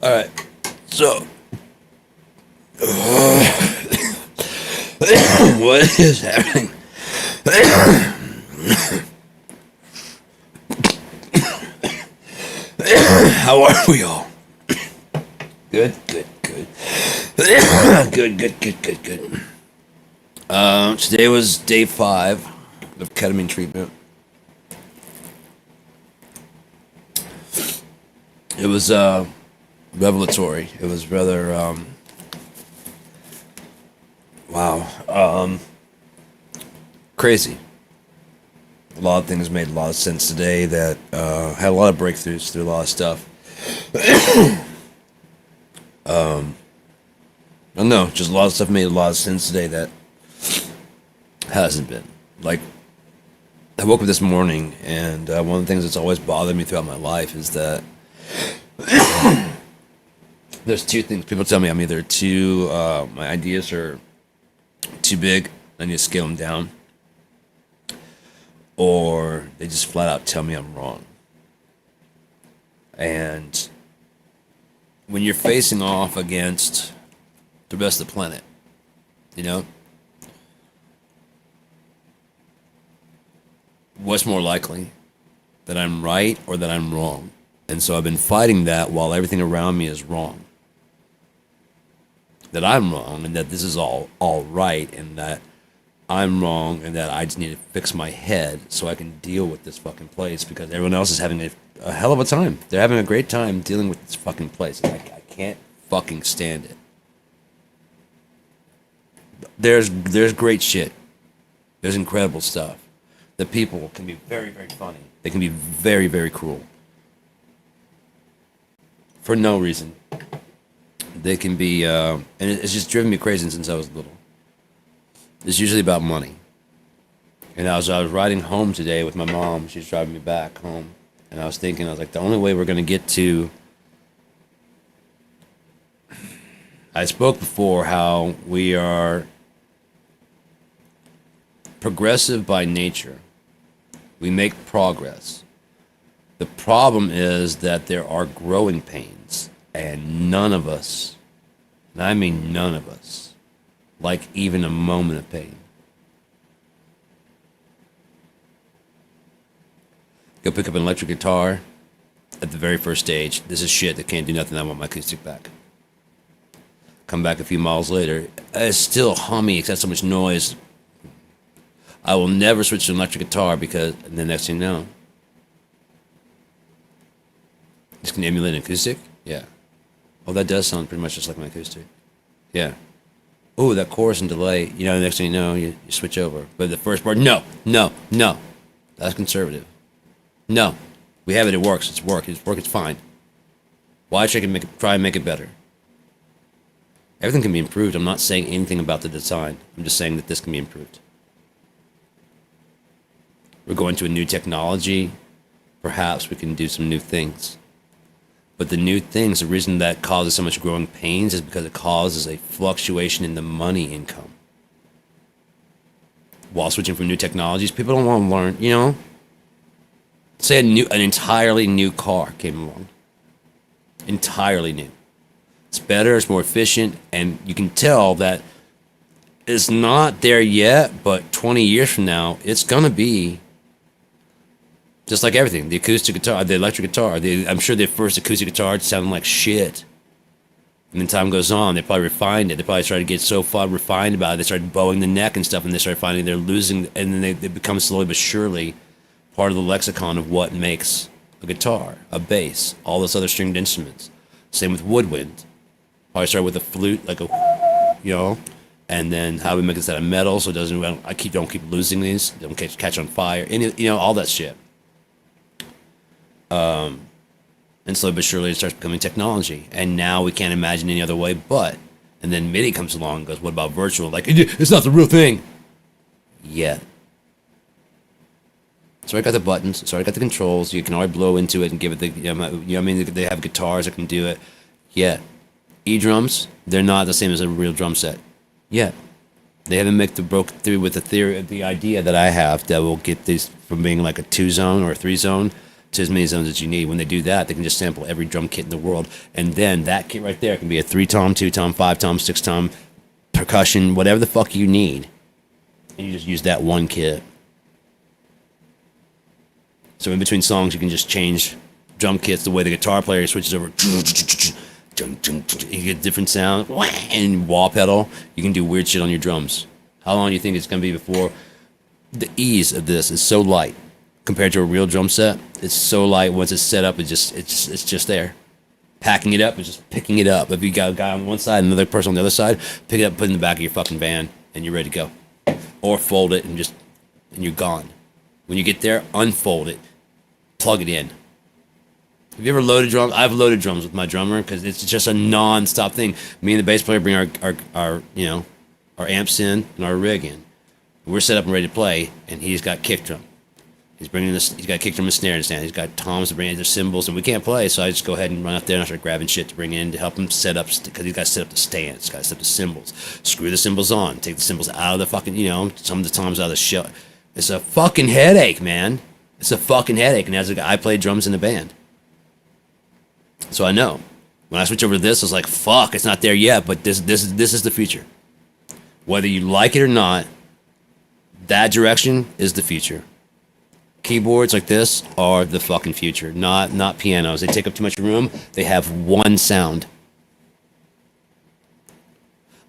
right. So, what is happening? How are we all? Good, good, good. Good. Today was day 5 of ketamine treatment. It was revelatory. It was rather crazy. A lot of things made a lot of sense today. That had a lot of breakthroughs through a lot of stuff. I don't know, just a lot of stuff made a lot of sense today that hasn't been. Like, I woke up this morning, and one of the things that's always bothered me throughout my life is that there's two things. People tell me I'm either too, my ideas are too big, I need to scale them down, or they just flat out tell me I'm wrong. And when you're facing off against the rest of the planet, you know, what's more likely, that I'm right or that I'm wrong? And so I've been fighting that while everything around me is wrong. That I'm wrong and that this is all right, and that I'm wrong and that I just need to fix my head so I can deal with this fucking place, because everyone else is having a hell of a time. They're having a great time dealing with this fucking place. I can't fucking stand it. There's great shit. There's incredible stuff. The people can be very, very funny. They can be very, very cruel. For no reason. They can be, and it's just driven me crazy since I was little. It's usually about money. And I was riding home today with my mom. She's driving me back home. And I was thinking, the only way we're going to get to... I spoke before how we are progressive by nature. We make progress. The problem is that there are growing pains, and none of us, and I mean none of us, like even a moment of pain. Go pick up an electric guitar at the very first stage. This is shit that can't do nothing. I want my acoustic back. Come back a few miles later. It's still hummy. It's got so much noise. I will never switch to an electric guitar because the next thing you know, it's going to emulate an acoustic? Yeah. Oh, that does sound pretty much just like my acoustic. Yeah. Oh, that chorus and delay. You know, the next thing you know, you switch over. But the first part, no. That's conservative. No. We have it, it works. It's fine. Why should I try and make it better? Everything can be improved. I'm not saying anything about the design. I'm just saying that this can be improved. We're going to a new technology. Perhaps we can do some new things. But the new things, the reason that causes so much growing pains is because it causes a fluctuation in the money income. While switching from new technologies, people don't want to learn, you know? Say an entirely new car came along. Entirely new. It's better, it's more efficient, and you can tell that it's not there yet, but 20 years from now, it's going to be just like everything. The acoustic guitar, the electric guitar, I'm sure the first acoustic guitar sounded like shit. And then time goes on, they probably refined it. They probably started to get so far refined about it, they started bowing the neck and stuff, and they started finding they're losing, and then they become slowly but surely part of the lexicon of what makes a guitar, a bass, all those other stringed instruments. Same with woodwind. Probably started with a flute, like a, you know, and then how we make this out of metal so it doesn't, don't keep losing these, don't catch on fire, all that shit. And slowly but surely it starts becoming technology, and now we can't imagine any other way but. And then MIDI comes along and goes, what about virtual? Like, it's not the real thing yet. It's already got the buttons, it's already got the controls, you can already blow into it and give it the, they have guitars that can do it. Yet, E-drums, they're not the same as a real drum set. Yet. They haven't broke through with the idea that I have that will get these from being like a 2-zone or a 3-zone to as many zones as you need. When they do that, they can just sample every drum kit in the world, and then that kit right there can be a 3-tom, 2-tom, 5-tom, 6-tom, percussion, whatever the fuck you need, and you just use that one kit. So in between songs, you can just change drum kits the way the guitar player switches over. You get different sound, and wah pedal. You can do weird shit on your drums. How long do you think it's gonna be before the ease of this is so light compared to a real drum set? It's so light once it's set up. It's just there. Packing it up is just picking it up. If you got a guy on one side and another person on the other side, pick it up, put it in the back of your fucking van, and you're ready to go. Or fold it and you're gone. When you get there, unfold it, plug it in. Have you ever loaded drums? I've loaded drums with my drummer because it's just a non-stop thing. Me and the bass player bring our amps in and our rig in. We're set up and ready to play, and he's got kick drum. He's bringing this. He's got kick drum and snare and stand. He's got toms to bring in, their cymbals, and we can't play. So I just go ahead and run out there and I start grabbing shit to bring in to help him set up because he's got to set up the stands. He's got to set up the cymbals. Screw the cymbals on. Take the cymbals out of the fucking some of the toms out of the shell. It's a fucking headache, man. It's a fucking headache. And as a guy, I play drums in the band. So I know. When I switch over to this, I was like, fuck, it's not there yet, but this is the future. Whether you like it or not, that direction is the future. Keyboards like this are the fucking future, not pianos. They take up too much room. They have one sound.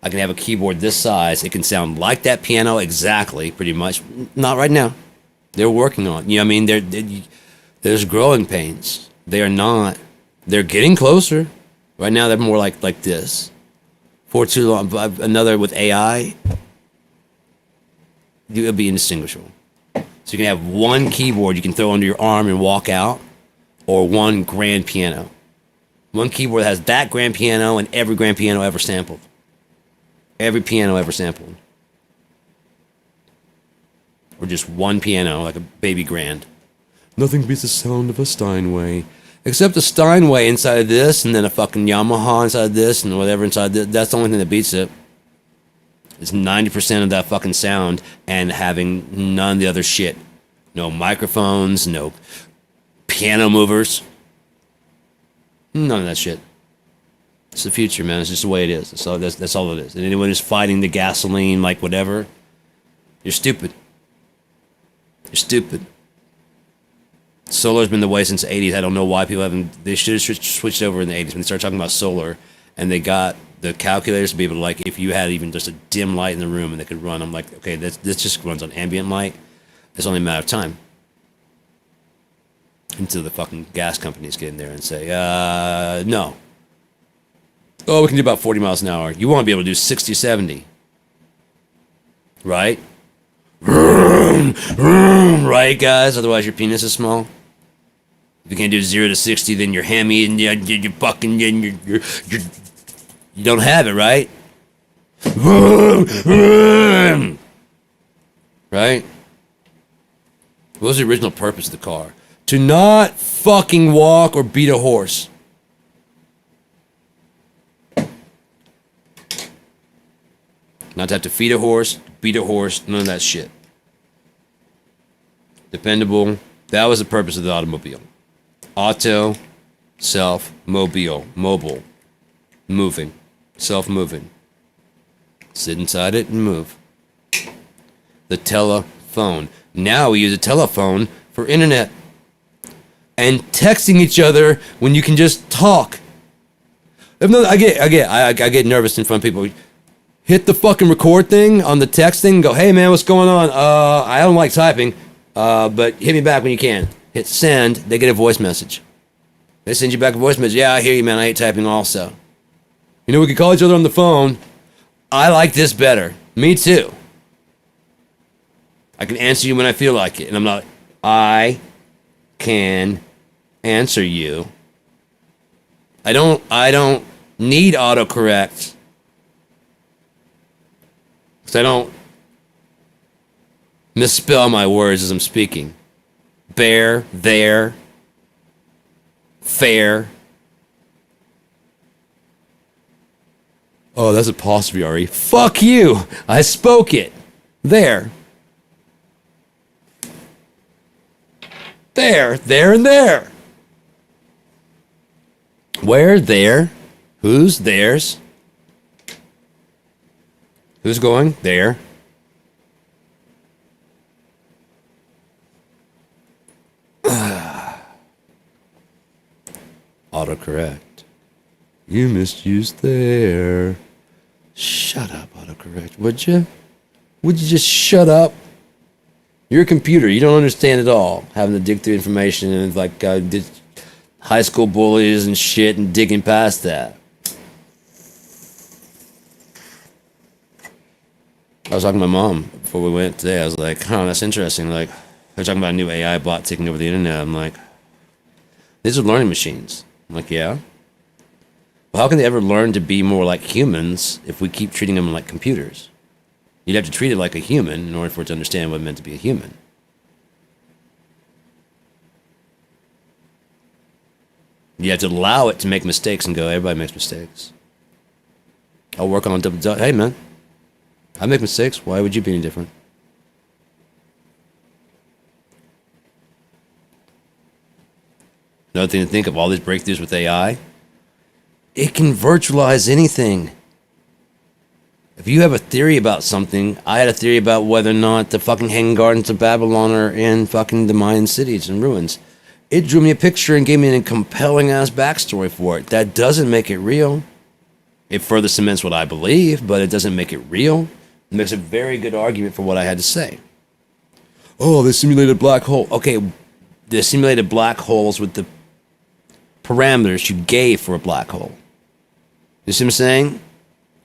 I can have a keyboard this size. It can sound like that piano exactly, pretty much. Not right now. They're working on it. You know what I mean? There's growing pains. They are not. They're getting closer. Right now, they're more like this. For too long, another with AI, it'll be indistinguishable. So you can have one keyboard you can throw under your arm and walk out, or one grand piano. One keyboard that has that grand piano and every grand piano ever sampled. Every piano ever sampled. Or just one piano, like a baby grand. Nothing beats the sound of a Steinway. Except a Steinway inside of this, and then a fucking Yamaha inside of this, and whatever inside this. That's the only thing that beats it. It's 90% of that fucking sound, and having none of the other shit. No microphones, no piano movers. None of that shit. It's the future, man. It's just the way it is. That's all it is. And anyone who's fighting the gasoline, like whatever, you're stupid. You're stupid. Solar's been the way since the 80s. I don't know why people haven't. They should have switched over in the 80s when they started talking about solar, and they got the calculators to be able to, like, if you had even just a dim light in the room and they could run, I'm like, okay, this just runs on ambient light. It's only a matter of time until the fucking gas companies get in there and say, no. Oh, we can do about 40 miles an hour. You won't be able to do 60, 70. Right? Right, guys? Otherwise your penis is small. If you can't do 0 to 60, then you're hammy and you're fucking, you don't have it, right? Right? What was the original purpose of the car? To not fucking walk or beat a horse. Not to have to feed a horse, beat a horse, none of that shit. Dependable. That was the purpose of the automobile. Auto, self, mobile, mobile, moving, self-moving. Sit inside it and move. The telephone. Now we use a telephone for internet and texting each other when you can just talk. I get nervous in front of people. Hit the fucking record thing on the text thing and go, hey man, what's going on? I don't like typing, but hit me back when you can. Hit send, they get a voice message. They send you back a voice message. Yeah, I hear you, man. I hate typing also. You know, we could call each other on the phone. I like this better. Me too. I can answer you when I feel like it. And I'm not, I can answer you. I don't need autocorrect. Because I don't misspell my words as I'm speaking. Bear, there, fair. Oh, that's apostrophe, Ari. Fuck you! I spoke it. There. There, and there. Where, there? Who's, theirs? Who's going? There. Autocorrect. You misused there. Shut up, autocorrect, would you? Would you just shut up? You're a computer. You don't understand at all. Having to dig through information and like high school bullies and shit and digging past that. I was talking to my mom before we went today. I was like, that's interesting. Like, they're talking about a new AI bot taking over the internet. I'm like, these are learning machines. I'm like, yeah. Well, how can they ever learn to be more like humans if we keep treating them like computers? You'd have to treat it like a human in order for it to understand what it meant to be a human. You have to allow it to make mistakes and go, everybody makes mistakes. I'll work on double. Hey, man, I make mistakes. Why would you be any different? Another thing to think of, all these breakthroughs with AI, it can virtualize anything. If you have a theory about something, I had a theory about whether or not the fucking Hanging Gardens of Babylon are in fucking the Mayan cities and ruins. It drew me a picture and gave me a compelling ass backstory for it. That doesn't make it real. It further cements what I believe, but it doesn't make it real. It makes a very good argument for what I had to say. Oh, they simulated black hole. Okay, they simulated black holes with the parameters you gave for a black hole. You see what I'm saying?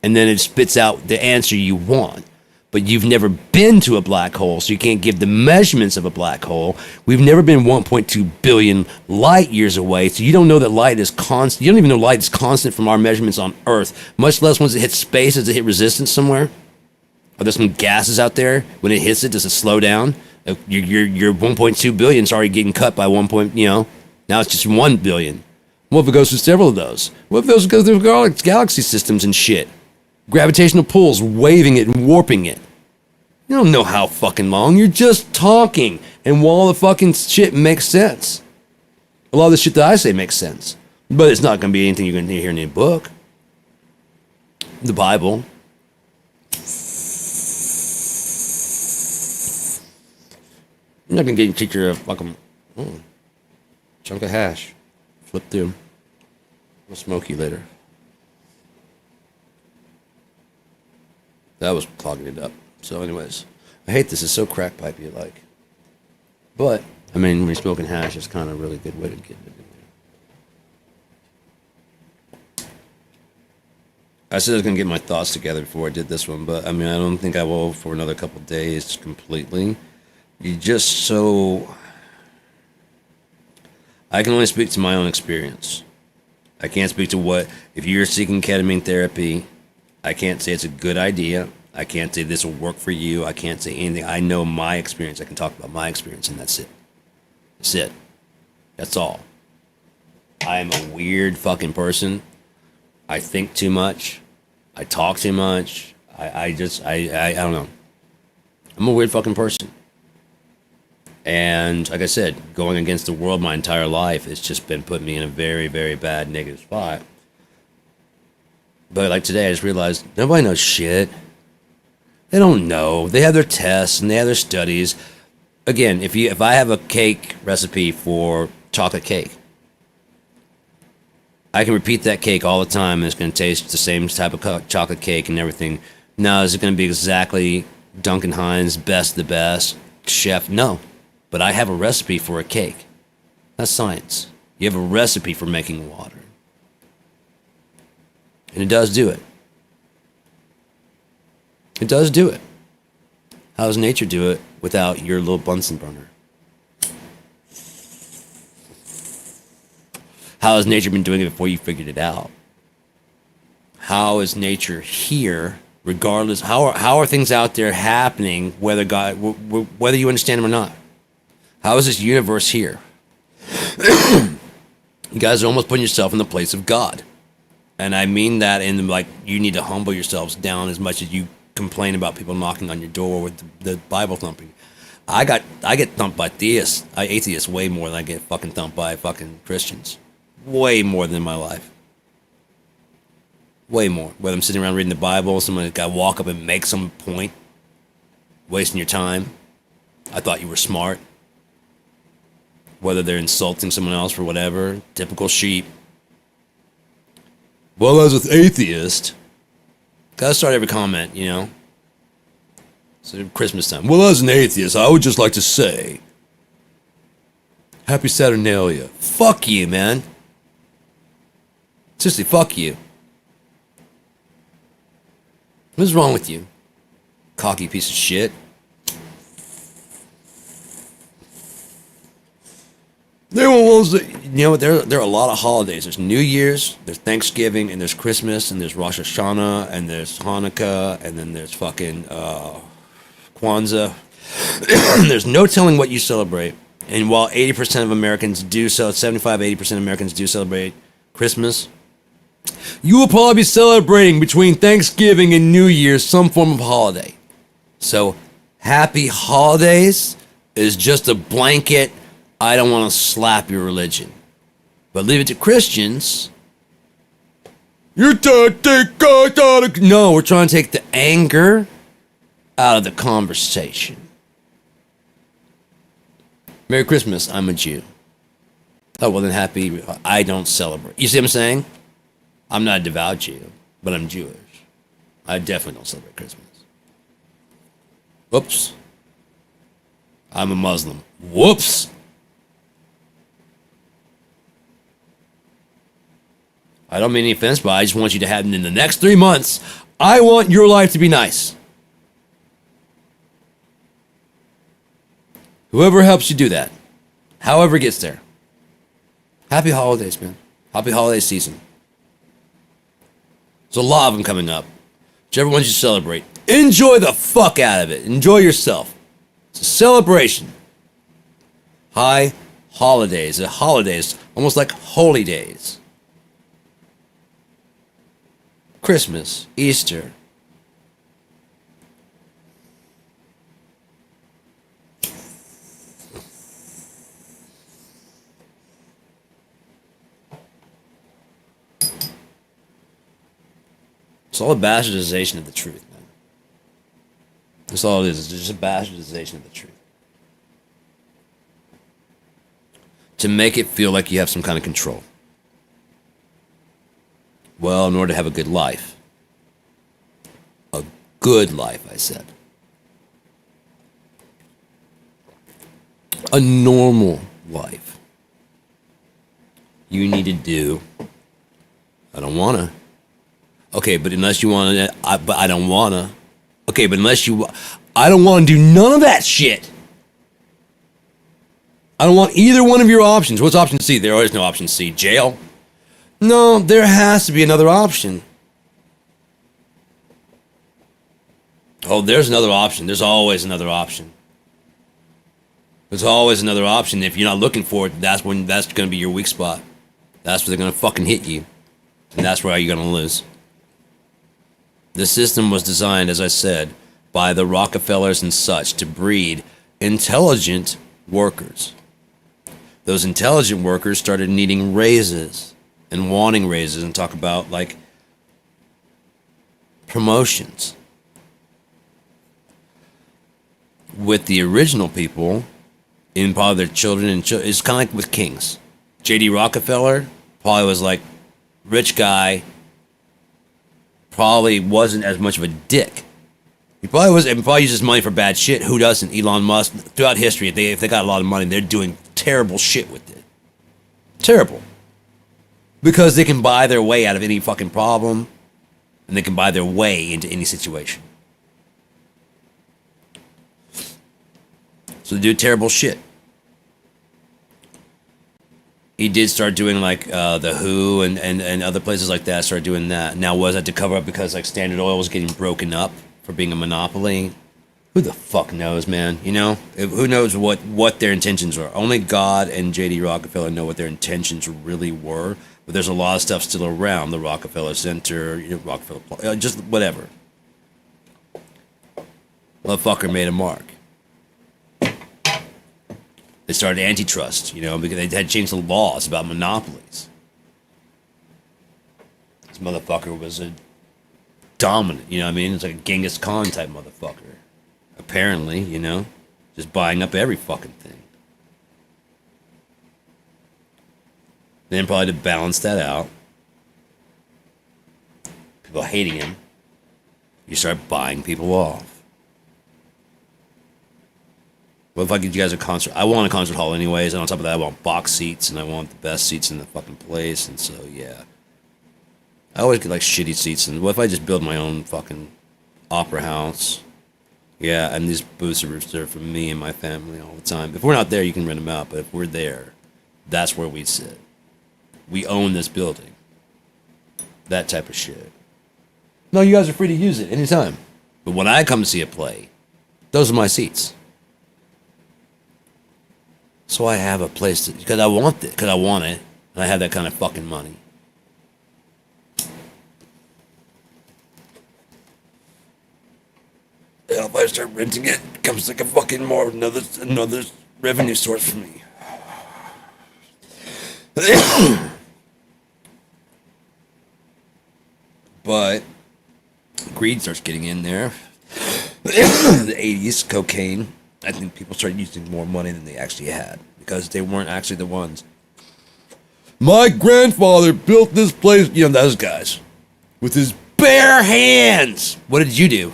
And then it spits out the answer you want. But you've never been to a black hole, so you can't give the measurements of a black hole. We've never been 1.2 billion light years away, so you don't know that light is constant. You don't even know light is constant from our measurements on Earth, much less once it hits space. Does it hit resistance somewhere? Are there some gases out there? When it hits it, does it slow down? Your 1.2 billion is already getting cut by 1 point, now it's just 1 billion. What if it goes through several of those? What if those go through galaxy systems and shit? Gravitational pulls, waving it and warping it. You don't know how fucking long. You're just talking. And while the fucking shit makes sense. A lot of the shit that I say makes sense. But it's not going to be anything you're going to hear in a book. The Bible. You're not going to get your teacher a fucking chunk of hash. Flip through. We'll smoke you later. That was clogging it up. So anyways, I hate this. It's so crack pipey like. But, I mean, when you're smoking hash, it's kind of a really good way to get it in there. I said I was going to get my thoughts together before I did this one, but, I mean, I don't think I will for another couple of days completely. You just so... I can only speak to my own experience. I can't speak to what... If you're seeking ketamine therapy... I can't say it's a good idea. I can't say this will work for you. I can't say anything. I know my experience. I can talk about my experience, and that's it. That's it. That's all. I am a weird fucking person. I think too much. I talk too much. I don't know. I'm a weird fucking person. And like I said, going against the world my entire life, it's just been putting me in a very, very bad negative spot. But like today, I just realized nobody knows shit. They don't know. They have their tests and they have their studies. Again, if I have a cake recipe for chocolate cake, I can repeat that cake all the time and it's going to taste the same type of chocolate cake and everything. Now, is it going to be exactly Duncan Hines, best the best, chef? No. But I have a recipe for a cake. That's science. You have a recipe for making water. And it does do it. It does do it. How does nature do it without your little Bunsen burner? How has nature been doing it before you figured it out? How is nature here, regardless? How are things out there happening, whether you understand them or not? How is this universe here? You guys are almost putting yourself in the place of God. And I mean that in like, you need to humble yourselves down as much as you complain about people knocking on your door with the Bible thumping. I get thumped by atheists way more than I get fucking thumped by fucking Christians. Way more than in my life. Way more. Whether I'm sitting around reading the Bible, someone got to walk up and make some point, wasting your time. I thought you were smart. Whether they're insulting someone else for whatever, typical sheep. Well, as with atheist, gotta start every comment, you know. So Christmas time. Well, as an atheist, I would just like to say, Happy Saturnalia. Fuck you, man. Seriously, fuck you. What's wrong with you? Cocky piece of shit. You know, there are a lot of holidays. There's New Year's, there's Thanksgiving, and there's Christmas, and there's Rosh Hashanah, and there's Hanukkah, and then there's fucking Kwanzaa. There's no telling what you celebrate. And while 80% of Americans do so, 75-80% of Americans do celebrate Christmas, you will probably be celebrating between Thanksgiving and New Year's some form of holiday. So, happy holidays is just a blanket, I don't want to slap your religion. But leave it to Christians. You're trying to take God out of... No, we're trying to take the anger out of the conversation. Merry Christmas, I'm a Jew. Oh, well then happy, I don't celebrate. You see what I'm saying? I'm not a devout Jew, but I'm Jewish. I definitely don't celebrate Christmas. Whoops. I'm a Muslim. Whoops. I don't mean any offense, but I just want you to have, in the next 3 months, I want your life to be nice. Whoever helps you do that, however gets there. Happy holidays, man. Happy holiday season. There's a lot of them coming up. Whichever ones you celebrate, enjoy the fuck out of it. Enjoy yourself. It's a celebration. High holidays. Holidays, almost like holy days. Christmas, Easter. It's all a bastardization of the truth, man. That's all it is. It's just a bastardization of the truth. To make it feel like you have some kind of control. Well, in order to have a good life. A good life, I said. A normal life. You need to do... I don't want to. Okay, but unless you want to... but I don't want to. Okay, but unless you... I don't want to do none of that shit. I don't want either one of your options. What's option C? There is no option C. Jail? No, there has to be another option. Oh, there's another option. There's always another option. There's always another option. If you're not looking for it, that's going to be your weak spot. That's where they're going to fucking hit you. And that's where you're going to lose. The system was designed, as I said, by the Rockefellers and such to breed intelligent workers. Those intelligent workers started needing raises and wanting raises and talk about, like, promotions. With the original people, in probably their children and it's kind of like with kings. J.D. Rockefeller probably was like, rich guy, probably wasn't as much of a dick. He probably was, and probably uses money for bad shit. Who doesn't? Elon Musk. Throughout history, if they got a lot of money, they're doing terrible shit with it. Terrible. Because they can buy their way out of any fucking problem, and they can buy their way into any situation. So they do terrible shit. He did start doing like the Who and other places like that started doing that. Now was that to cover up because like Standard Oil was getting broken up for being a monopoly? Who the fuck knows, man? You know, who knows what their intentions were? Only God and J.D. Rockefeller know what their intentions really were. But there's a lot of stuff still around the Rockefeller Center, you know, Rockefeller, just whatever. Motherfucker made a mark. They started antitrust, because they had changed the laws about monopolies. This motherfucker was a dominant, you know what I mean? It's like a Genghis Khan type motherfucker. Apparently, just buying up every fucking thing. Then probably to balance that out, people hating him, you start buying people off. What if I get you guys a concert? I want a concert hall anyways, and on top of that I want box seats, and I want the best seats in the fucking place, and so yeah. I always get like shitty seats, and what if I just build my own fucking opera house? Yeah, and these booths are reserved for me and my family all the time. If we're not there, you can rent them out, but if we're there, that's where we sit. We own this building. That type of shit. No, you guys are free to use it anytime. But when I come to see a play, those are my seats. So I have a place to, because I want it, and I have that kind of fucking money. Yeah, if I start renting it, it becomes like a fucking another revenue source for me. But greed starts getting in there. The 80s, cocaine. I think people started using more money than they actually had because they weren't actually the ones. My grandfather built this place, those guys, with his bare hands. What did you do?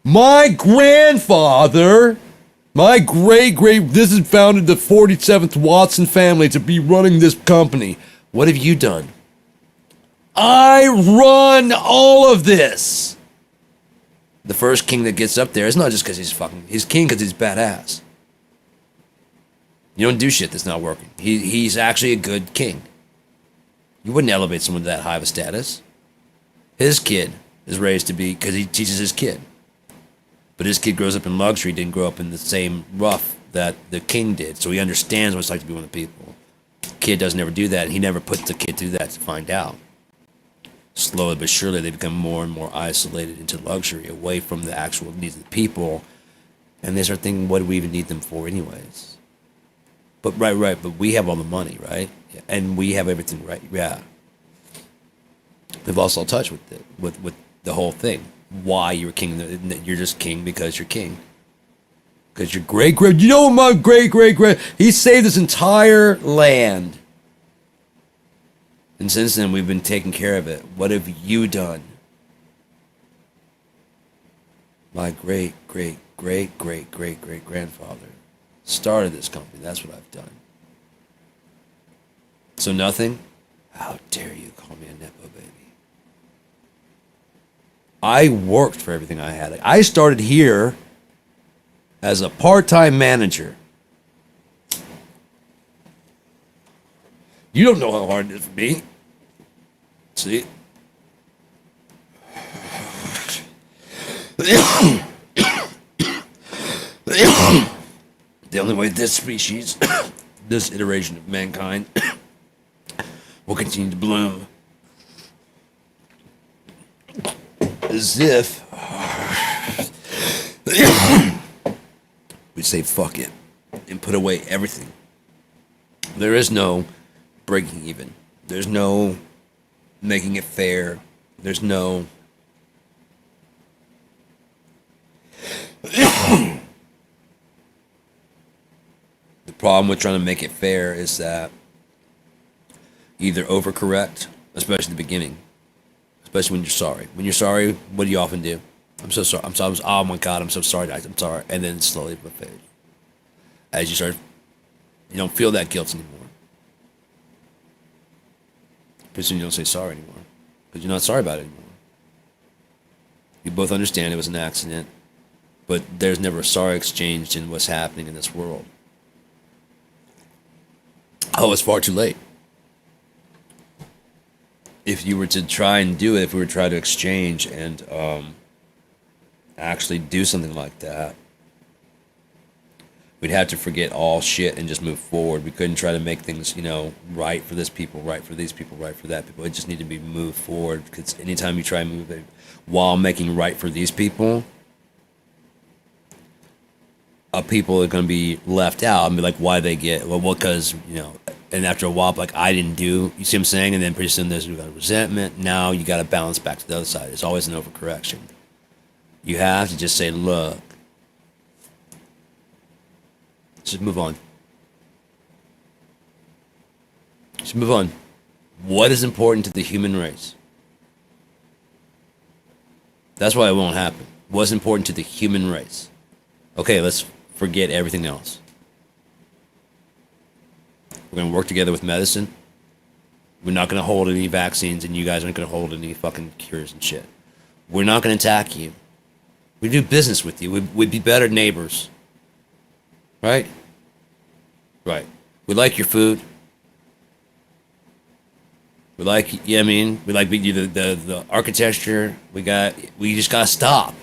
My grandfather, my great, this is founded the 47th Watson family to be running this company. What have you done? I run all of this. The first king that gets up there is not just because he's king because he's badass. You don't do shit that's not working. He's actually a good king. You wouldn't elevate someone to that high of a status. His kid is raised to be, because he teaches his kid. But his kid grows up in luxury, didn't grow up in the same rough that the king did. So he understands what it's like to be one of the people. Kid doesn't ever do that, and he never puts the kid through that to find out. Slowly but surely, they become more and more isolated into luxury, away from the actual needs of the people. And they start thinking, what do we even need them for anyways? But right, but we have all the money, right? And we have everything right, yeah. They've lost all touch with it, with the whole thing. Why you're king? You're just king because you're king. Because your great, you know what my great, he saved this entire land. And since then, we've been taking care of it. What have you done? My great grandfather started this company. That's what I've done. So nothing? How dare you call me a Nepo baby? I worked for everything I had. I started here as a part-time manager. You don't know how hard it is for me. See? The only way this species, this iteration of mankind, will continue to bloom is if we say fuck it and put away everything. There is no breaking even. There's no making it fair. There's no the problem with trying to make it fair is that either overcorrect, especially at the beginning, especially when you're sorry. When you're sorry, what do you often do? I'm so sorry. Oh my God, I'm so sorry. I'm sorry. And then slowly but fade. As you start, you don't feel that guilt anymore. Pretty soon you don't say sorry anymore. Because you're not sorry about it anymore. You both understand it was an accident. But there's never a sorry exchanged in what's happening in this world. Oh, it's far too late. If you were to try and do it, if we were to try to exchange and actually do something like that, we'd have to forget all shit and just move forward. We couldn't try to make things, right for this people, right for these people, right for that people. It just needed to be moved forward, because anytime you try and move it while making right for these people, people are going to be left out and be like, why they get, well, because, and after a while, like, I didn't do, you see what I'm saying? And then pretty soon there's got resentment. Now you got to balance back to the other side. It's always an overcorrection. You have to just say, look, just move on. Just move on. What is important to the human race? That's why it won't happen. What's important to the human race? Okay, let's forget everything else. We're going to work together with medicine. We're not going to hold any vaccines, and you guys aren't going to hold any fucking cures and shit. We're not going to attack you. We do business with you. We'd be better neighbors. Right? Right. We like your food. We like, we like the architecture. We just got to stop.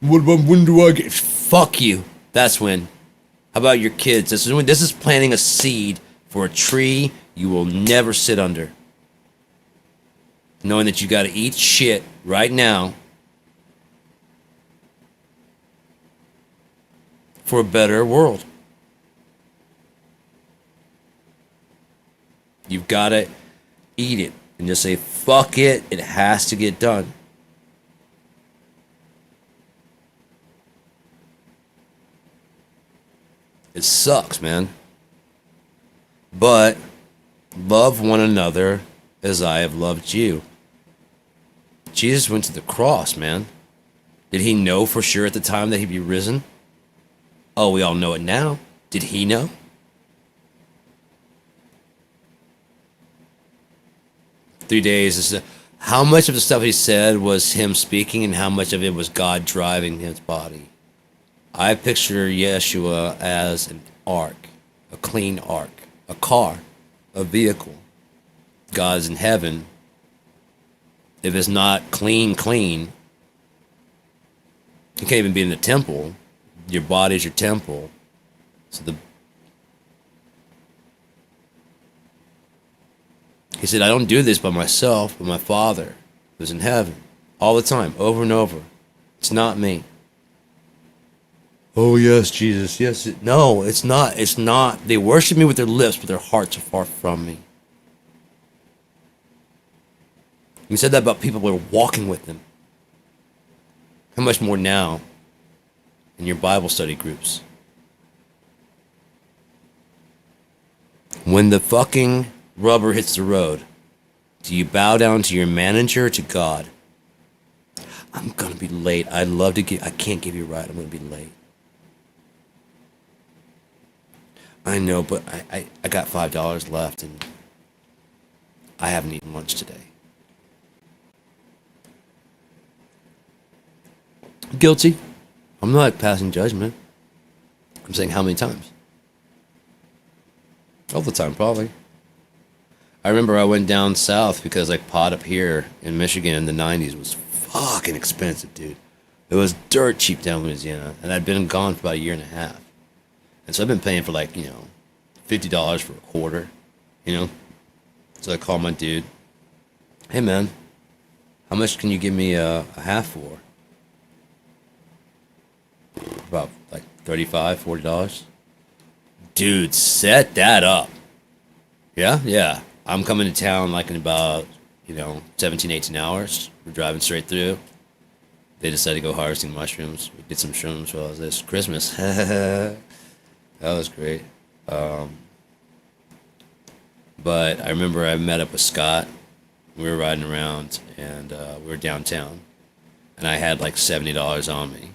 When do I get? Fuck you. That's when. How about your kids? This is planting a seed for a tree you will never sit under. Knowing that you got to eat shit right now for a better world. You've got to eat it and just say, fuck it. It has to get done. It sucks, man. But love one another as I have loved you. Jesus went to the cross, man. Did he know for sure at the time that he'd be risen? Oh, we all know it now. Did he know? Three days. How much of the stuff he said was him speaking and how much of it was God driving his body? I picture Yeshua as an ark, a clean ark, a car, a vehicle. God's in heaven. If it's not clean, you can't even be in the temple. Your body's your temple. So he said, I don't do this by myself, but my Father who's in heaven. All the time, over and over. It's not me. Oh, yes, Jesus. Yes. No, it's not. It's not. They worship me with their lips, but their hearts are far from me. He said that about people who are walking with him. How much more now in your Bible study groups? When the fucking rubber hits the road, do you bow down to your manager or to God? I'm going to be late. I'd love to I can't give you a ride. I'm going to be late. I know, but I got $5 left and I haven't eaten lunch today. Guilty. I'm not passing judgment. I'm saying how many times? All the time, probably. I remember I went down south because like pot up here in Michigan in the 90s was fucking expensive, dude. It was dirt cheap down in Louisiana, and I'd been gone for about a year and a half. And so I've been paying for like, $50 for a quarter, So I called my dude. Hey, man, how much can you give me a half for? About like $35, $40. Dude, set that up. Yeah. I'm coming to town like in about, 17, 18 hours. We're driving straight through. They decided to go harvesting mushrooms. We did some shrooms while it was this Christmas. That was great. But I remember I met up with Scott. We were riding around, and we were downtown. And I had like $70 on me.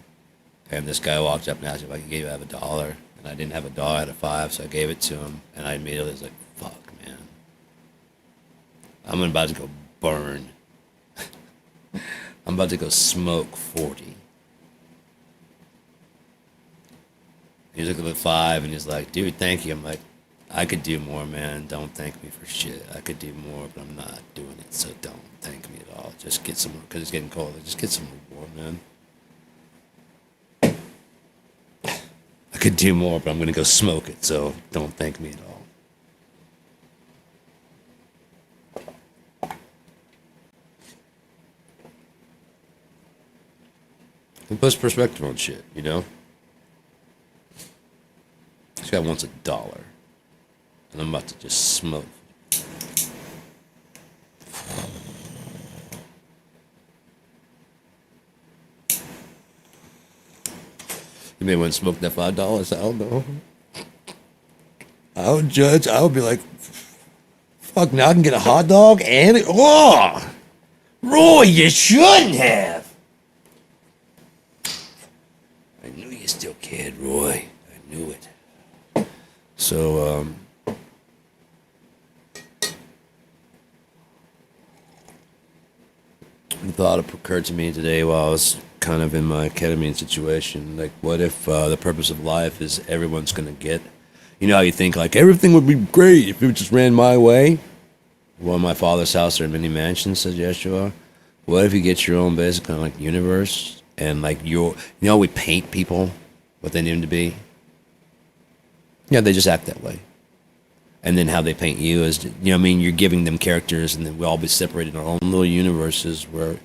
And this guy walked up and asked me if I could have $1. And I didn't have $1, I had a 5, so I gave it to him. And I immediately was like, fuck, man. I'm about to go burn. I'm about to go smoke 40. He's looking at the 5 and he's like, dude, thank you. I'm like, I could do more, man. Don't thank me for shit. I could do more, but I'm not doing it, so don't thank me at all. Just get some more, because it's getting colder. Just get some more, man. I could do more, but I'm going to go smoke it, so don't thank me at all. Puts perspective on shit, you know? This guy wants $1, and I'm about to just smoke. You may want to smoke that $5. I don't know. I would judge. I would be like, fuck, now I can get a hot dog and oh, Roy, you shouldn't have. I knew you still cared, Roy. I knew it. So, the thought occurred to me today while I was kind of in my ketamine situation. Like, what if the purpose of life is everyone's gonna get? You know how you think, like, everything would be great if it just ran my way? Well, in my father's house, there are many mansions, said Yeshua. What if you get your own basic kind of like universe and like we paint people what they need them to be? Yeah, they just act that way. And then how they paint you is, you're giving them characters and then we'll all be separated in our own little universes where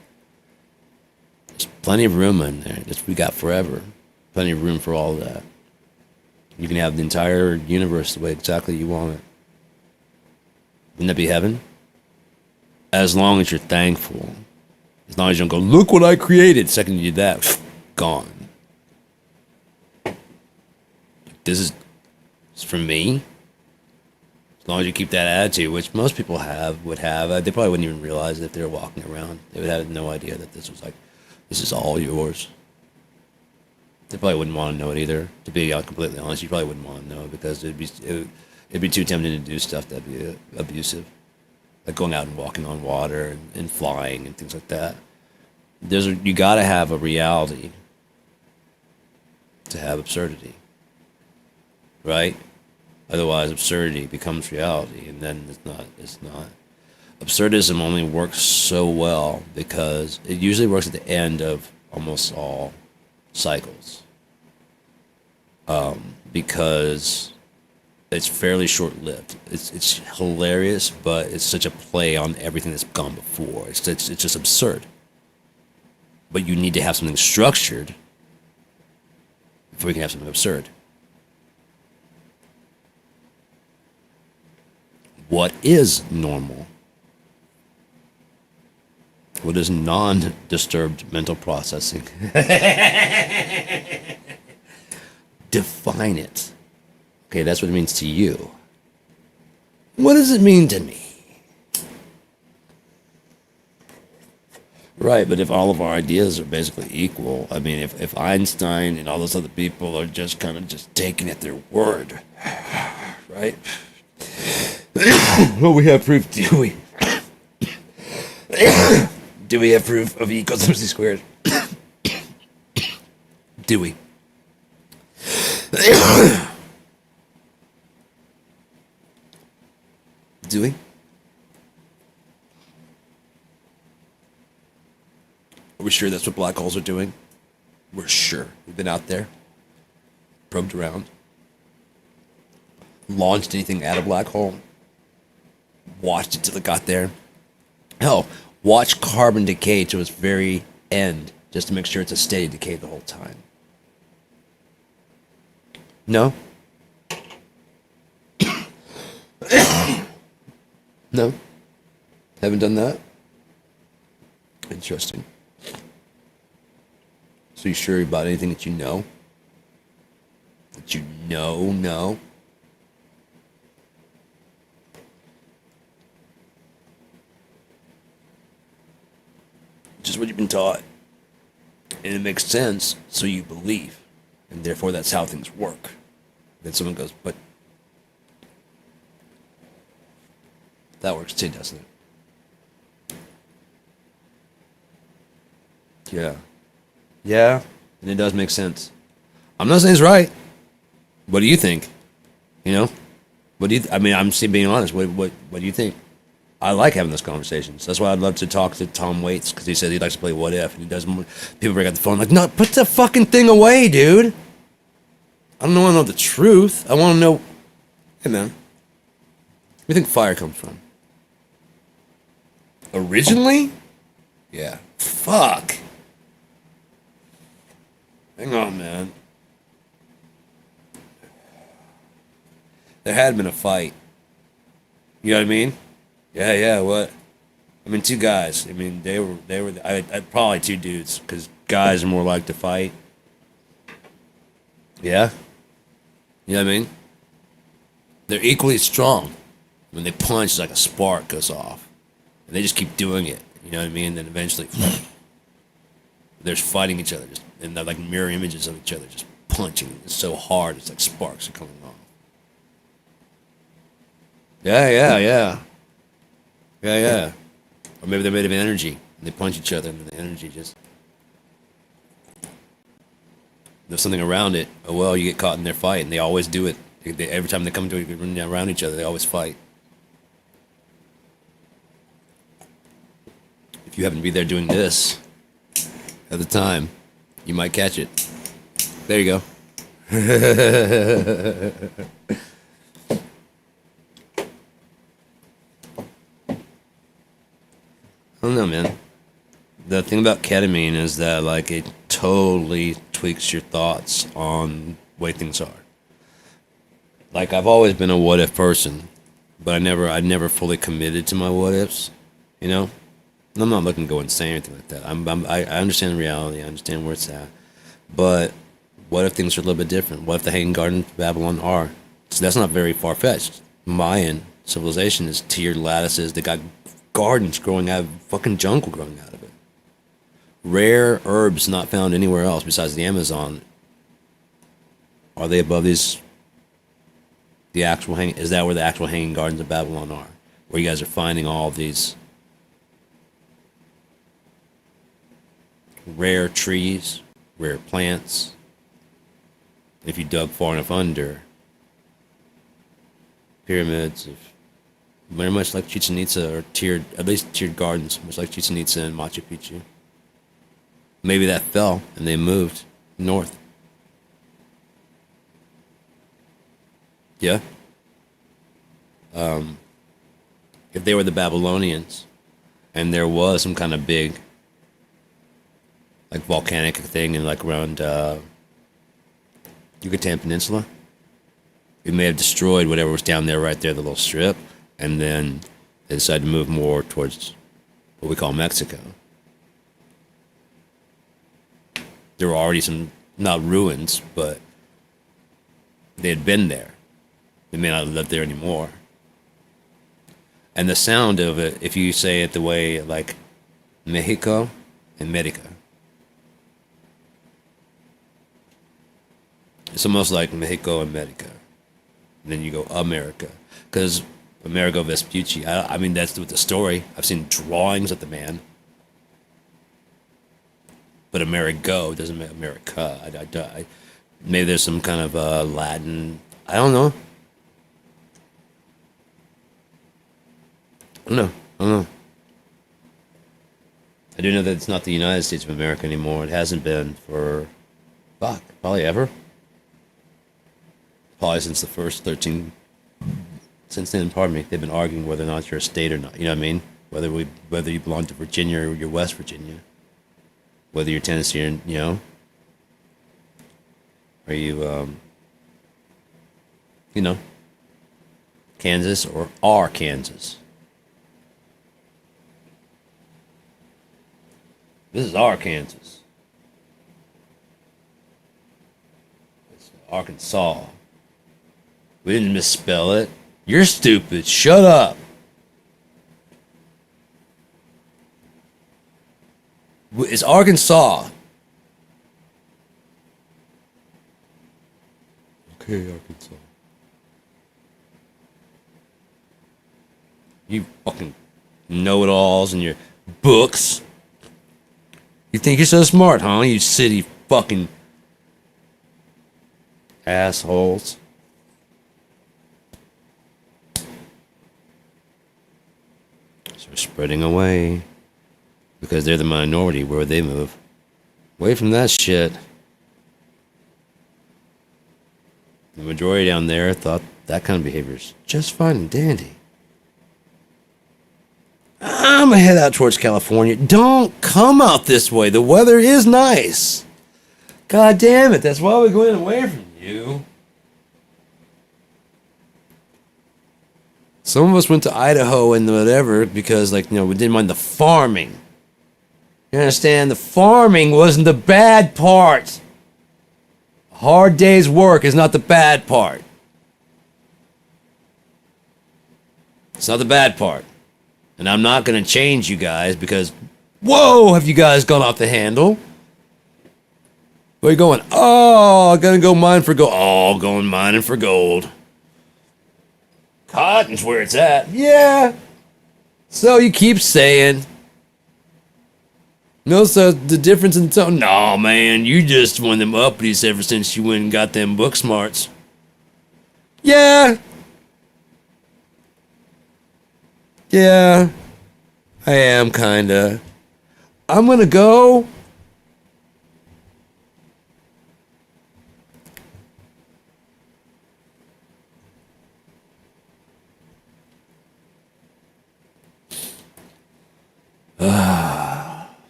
there's plenty of room in there. We got forever. Plenty of room for all of that. You can have the entire universe the way exactly you want it. Wouldn't that be heaven? As long as you're thankful. As long as you don't go, look what I created. The second you do that, gone. This is for me. As long as you keep that attitude, which most people would have, they probably wouldn't even realize it if they were walking around. They would have no idea that this is all yours. They probably wouldn't want to know it either. To be completely honest, you probably wouldn't want to know because it'd be too tempting to do stuff that'd be abusive, like going out and walking on water and flying and things like that. You got to have a reality to have absurdity, right? Otherwise, absurdity becomes reality, and then it's not. Absurdism only works so well because it usually works at the end of almost all cycles. Because it's fairly short-lived. It's hilarious, but it's such a play on everything that's gone before. It's just absurd. But you need to have something structured before you can have something absurd. What is normal? What is non-disturbed mental processing? Define it. Okay, that's what it means to you. What does it mean to me? Right, but if all of our ideas are basically equal, I mean, if Einstein and all those other people are just kind of just taking at their word, right? Well, we have proof, do we? Do we have proof of E equals MC squared? Do we? Do we? Are we sure that's what black holes are doing? We're sure. We've been out there, probed around, launched anything at a black hole, watched it till it got there. Hell, watch carbon decay to its very end just to make sure it's a steady decay the whole time. No? No? Haven't done that? Interesting. So you sure about anything that you know? That you know? Just what you've been taught. And it makes sense, so you believe. And therefore that's how things work. Then someone goes, but that works too, doesn't it? Yeah. Yeah, and it does make sense. I'm not saying it's right. What do you think? You know? What do you I mean, I'm being honest. What do you think? I like having those conversations. That's why I'd love to talk to Tom Waits, because he said he likes to play What If, and he does. People bring out the phone like, no, put the fucking thing away, dude. I don't want to know the truth. I want to know. Hey, man. Where do you think fire comes from? Originally? Yeah. Fuck. Hang on, man. There had been a fight. You know what I mean? Yeah, yeah. What? I mean, two guys. I mean, they were. I probably two dudes because guys are more like to fight. Yeah. You know what I mean? They're equally strong. When they punch, it's like a spark goes off, and they just keep doing it. You know what I mean? And then eventually, they're fighting each other, just and they're like mirror images of each other, just punching. It's so hard. It's like sparks are coming off. Yeah, yeah, yeah, yeah, yeah. Or maybe they're made of energy, and they punch each other, and the energy just there's something around it. Oh well, you get caught in their fight, and they always do it. Every time they come to it, run around each other, they always fight. If you happen to be there doing this at the time, you might catch it. There you go. I don't know, man. The thing about ketamine is that like it totally tweaks your thoughts on the way things are. Like I've always been a what if person, but I never fully committed to my what ifs. You know, and I'm not looking to go insane or anything like that. I understand reality. I understand where it's at. But what if things are a little bit different? What if the Hanging Gardens of Babylon are? So that's not very far fetched. Mayan civilization is tiered lattices. They got gardens growing out of fucking jungle growing out of it. Rare herbs not found anywhere else besides the Amazon. Are they above these? The actual hang is that where the actual Hanging Gardens of Babylon are? Where you guys are finding all of these rare trees, rare plants. If you dug far enough under, pyramids of very much like Chichen Itza or tiered, at least tiered gardens, much like Chichen Itza and Machu Picchu. Maybe that fell and they moved north. Yeah. If they were the Babylonians and there was some kind of big like volcanic thing in like around Yucatan Peninsula, it may have destroyed whatever was down there right there, the little strip, and then they decided to move more towards what we call Mexico. There were already some, not ruins, but they had been there. They may not live there anymore. And the sound of it, if you say it the way like Mexico and America, it's almost like Mexico and America. And then you go America. Because Amerigo Vespucci, I mean, that's with the story. I've seen drawings of the man. But Amerigo doesn't mean America. Maybe there's some kind of Latin, I don't know. I don't know. I do know that it's not the United States of America anymore. It hasn't been for, probably ever. Probably since the first 13, since then, pardon me, they've been arguing whether or not you're a state or not. You know what I mean? Whether you belong to Virginia or you're West Virginia. Whether you're Tennessee or, you know. Are you, you know, Kansas or are Kansas? This is Arkansas. It's Arkansas. We didn't misspell it. You're stupid. Shut up. It's Arkansas. Okay, Arkansas. You fucking know-it-alls and your books. You think you're so smart, huh? You city fucking assholes. So they're spreading away because they're the minority. Where would they move? Away from that shit. The majority down there thought that kind of behavior is just fine and dandy. I'm gonna head out towards California. Don't come out this way. The weather is nice. God damn it, that's why we're going away from you. Some of us went to Idaho and whatever because, like, we didn't mind the farming. You understand? The farming wasn't the bad part. A hard day's work is not the bad part. It's not the bad part. And I'm not going to change you guys because, whoa, have you guys gone off the handle? Where are you going? Oh, I'm going to go mine for gold. Oh, going mining for gold. Cotton's where it's at. Yeah. So you keep saying. Notice the difference in tone. No, man, you just one of them uppies ever since you went and got them book smarts. Yeah. Yeah. I am, kinda. I'm gonna go.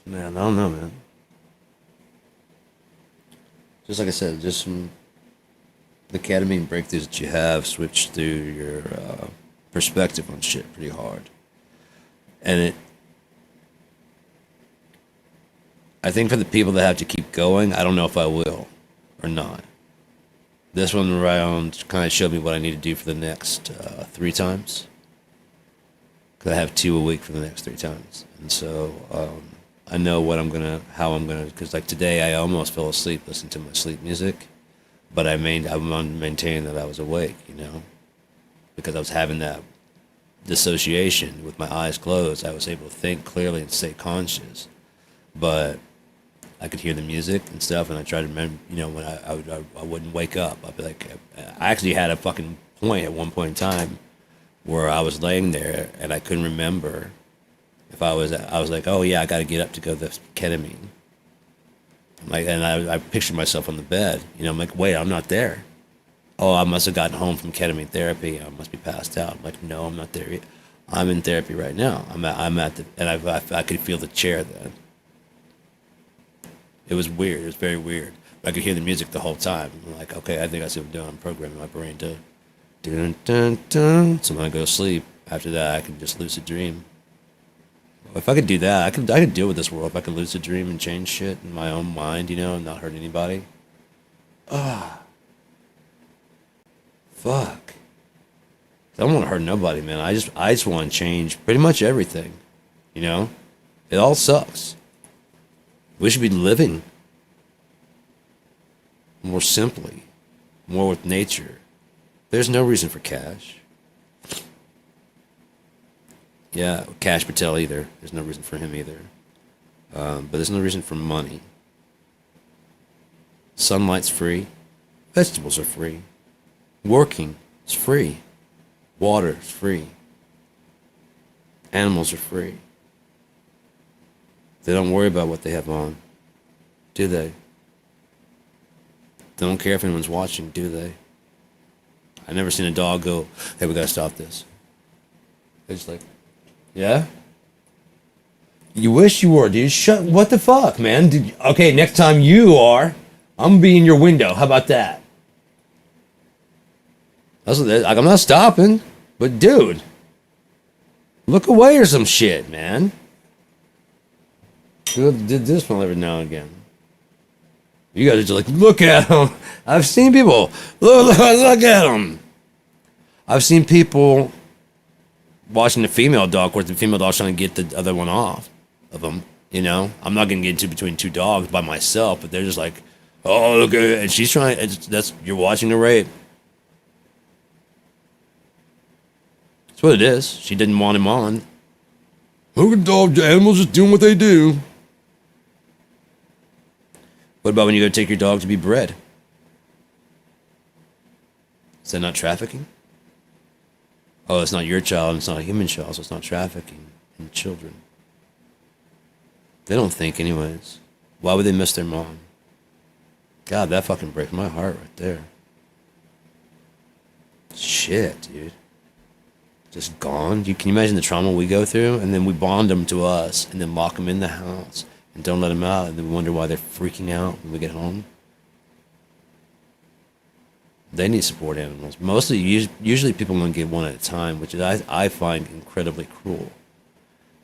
Man, I don't know, man. Just like I said, just some the ketamine breakthroughs that you have switch through your perspective on shit pretty hard. And I think for the people that have to keep going, I don't know if I will or not. This one round kind of showed me what I need to do for the next 3 times. Because I have 2 a week for the next 3 times. And so I know how I'm gonna, because like today I almost fell asleep listening to my sleep music. But I'm maintaining that I was awake, because I was having that dissociation with my eyes closed. I was able to think clearly and stay conscious. But I could hear the music and stuff, and I tried to remember, when I wouldn't wake up. I'd be like, I actually had a fucking point at one point in time where I was laying there and I couldn't remember if I was like, oh yeah, I got to get up to go to the ketamine. And I pictured myself on the bed, I'm like, wait, I'm not there. Oh, I must have gotten home from ketamine therapy. I must be passed out. I'm like, no, I'm not there yet. I'm in therapy right now. I'm at the, and I could feel the chair then. It was weird. It was very weird. But I could hear the music the whole time. I'm like, okay, I think I see what I'm doing. I'm programming my brain to dun dun dun. So when I go to sleep, after that, I can just lucid dream. If I could do that, I could deal with this world. If I could lucid dream and change shit in my own mind, and not hurt anybody. Fuck. I don't want to hurt nobody, man. I just want to change pretty much everything. It all sucks. We should be living more simply, more with nature. There's no reason for cash. Yeah, Cash Patel either. There's no reason for him either. But there's no reason for money. Sunlight's free. Vegetables are free. Working is free. Water is free. Animals are free. They don't worry about what they have on, do they? They don't care if anyone's watching, do they? I've never seen a dog go, hey, we gotta stop this. They're just like, yeah? You wish you were, dude. What the fuck, man? Okay, next time you are, I'm gonna be in your window. How about that? I'm not stopping, but dude, look away or some shit, man. Did this one every now and again. You guys are just like, look at him. I've seen people, look at him. I've seen people watching the female dog, where the female dog's trying to get the other one off of them. I'm not gonna get into between 2 dogs by myself, but they're just like, oh, look at it. And she's trying. You're watching the rape. That's what it is. She didn't want him on. Look at the animals just doing what they do. What about when you go take your dog to be bred? Is that not trafficking? Oh, it's not your child, it's not a human child, so it's not trafficking in children. They don't think anyways. Why would they miss their mom? God, that fucking breaks my heart right there. Shit, dude. Just gone? Can you imagine the trauma we go through? And then we bond them to us, and then lock them in the house, and don't let them out, and then we wonder why they're freaking out when we get home. They need support animals. Mostly, usually people only get one at a time, which is I find incredibly cruel.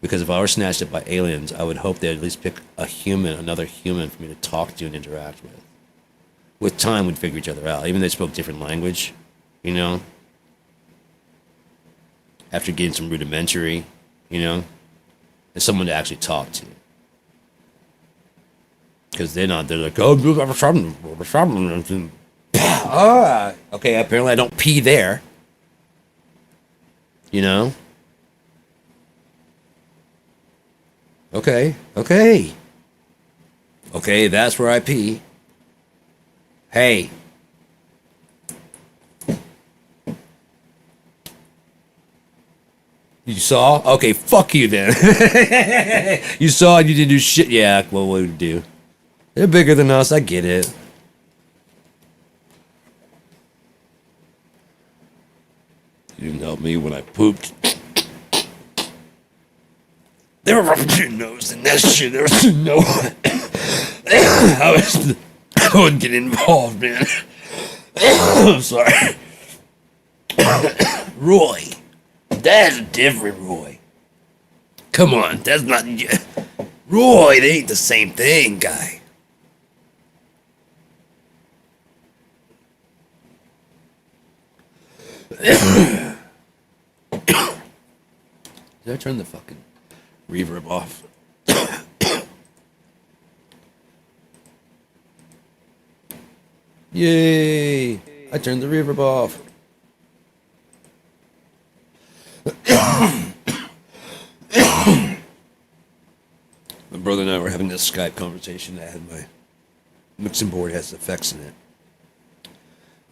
Because if I were snatched up by aliens, I would hope they'd at least pick a human, another human, for me to talk to and interact with. With time, we'd figure each other out. Even if they spoke different language, you know. After getting some rudimentary, you know, and someone to actually talk to. Because they're not. They're like, oh, okay. Apparently, I don't pee there. You know. Okay. That's where I pee. Hey. You saw? Okay, fuck you then. You saw and you didn't do shit. Yeah, what would we do? They're bigger than us. I get it. You didn't help me when I pooped. They were rubbing your nose and that shit. There was no. I wouldn't get involved, man. I'm sorry. Roy. That's a different Roy. Come on, that's not. Roy, they ain't the same thing, guy. Did I turn the fucking reverb off? Yay! I turned the reverb off. My brother and I were having this Skype conversation. I had my mixing board has effects in it.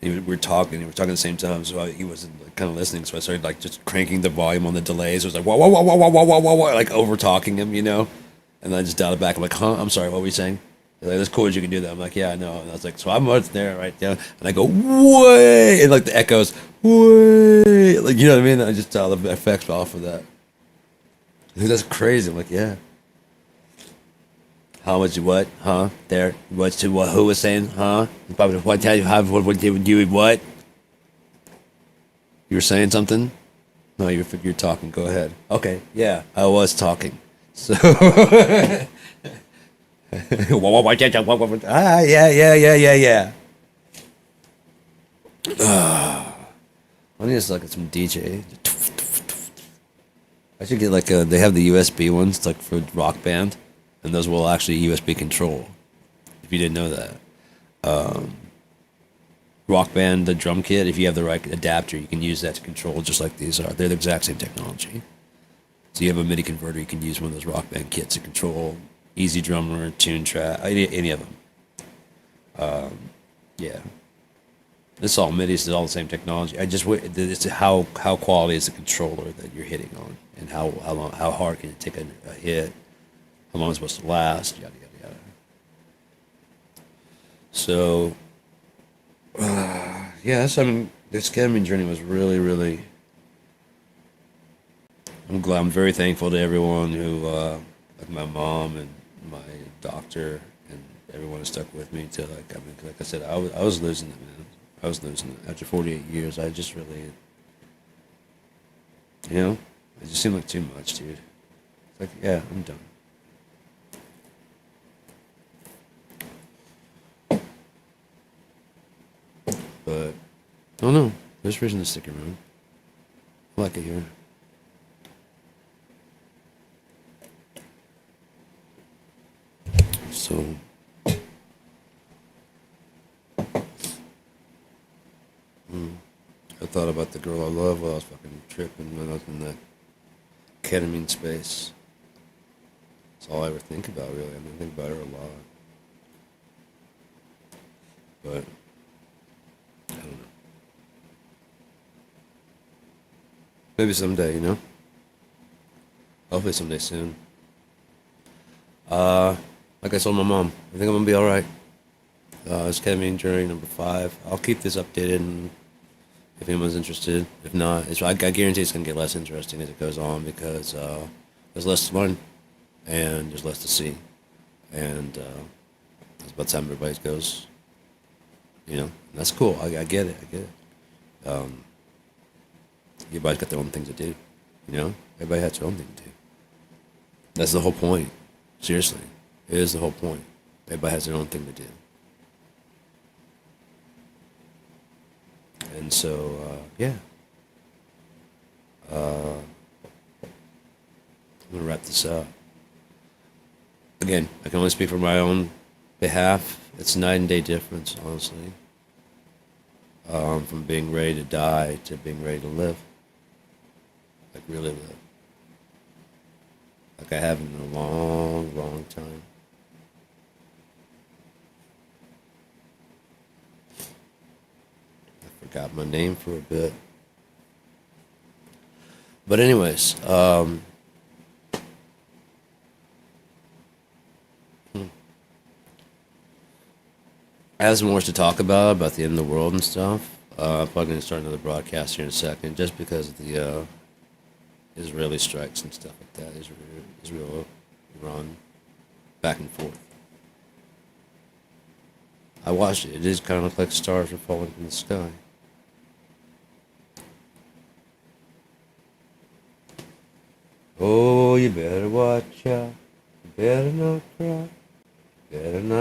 We were talking at the same time, so he wasn't like, kind of listening. So I started like just cranking the volume on the delays. It was like whoa, whoa, whoa, whoa, whoa, whoa, whoa, whoa, like over talking him, you know. And then I just dialed it back. I'm like, huh? I'm sorry. What were you saying? They're like, that's cool that you can do that. I'm like, yeah, I know. And I was like, so I'm right there, right down. And I go, way, and like the echoes, way, like you know what I mean. I just dialed the effects off of that. I think that's crazy. I'm like, yeah. How much? What? Huh? There. What's to what? Who was saying? Huh? Probably what? Tell you how? What they would do? What? You were saying something? No, you're talking. Go ahead. Okay. Yeah, I was talking. So. Yeah. I need to look at some DJ. I should get like they have the USB ones like for Rock Band. And those will actually USB control. If you didn't know that. Rock Band, the drum kit, if you have the right adapter, you can use that to control just like these are. They're the exact same technology. So you have a MIDI converter, you can use one of those Rock Band kits to control Easy Drummer, Tune Track, any of them. Yeah. It's all MIDI, it's all the same technology. It's how quality is the controller that you're hitting on, and how hard can it take a hit. How long it's supposed to last, yada, yada, yada. So, yes, I mean, this Ketamine Journey was really, really, I'm very thankful to everyone who, like my mom and my doctor and everyone who stuck with me to, like I said, I was losing it, man. I was losing it. After 48 years, I just really, you know, it just seemed like too much, dude. It's like, yeah, I'm done. But, I don't know. There's reason to stick around. I like it here. So, I thought about the girl I love while I was fucking tripping when I was in that ketamine space. That's all I ever think about, really. I mean, I think about her a lot. But, I don't know. Maybe someday, you know? Hopefully someday soon. Like I told my mom, I think I'm gonna be alright. It's Ketamine Journey number 5. I'll keep this updated, and if anyone's interested. If not, I guarantee it's gonna get less interesting as it goes on, because there's less to learn, and there's less to see. And it's about time everybody goes You know, that's cool. I get it. I get it. Everybody's got their own thing to do. You know, everybody has their own thing to do. That's the whole point. Seriously, it is the whole point. Everybody has their own thing to do. And so, yeah. I'm gonna wrap this up. Again, I can only speak for my own behalf. It's a night and day difference, honestly, from being ready to die to being ready to live, like really live, like I haven't in a long, long time. I forgot my name for a bit, but anyways, I have some more to talk about the end of the world and stuff. I'm probably going to start another broadcast here in a second, just because of the Israeli strikes and stuff like that. Israel, Iran, back and forth. I watched it. It is kind of look like stars are falling from the sky. Oh, you better watch out. You better not cry. Better not.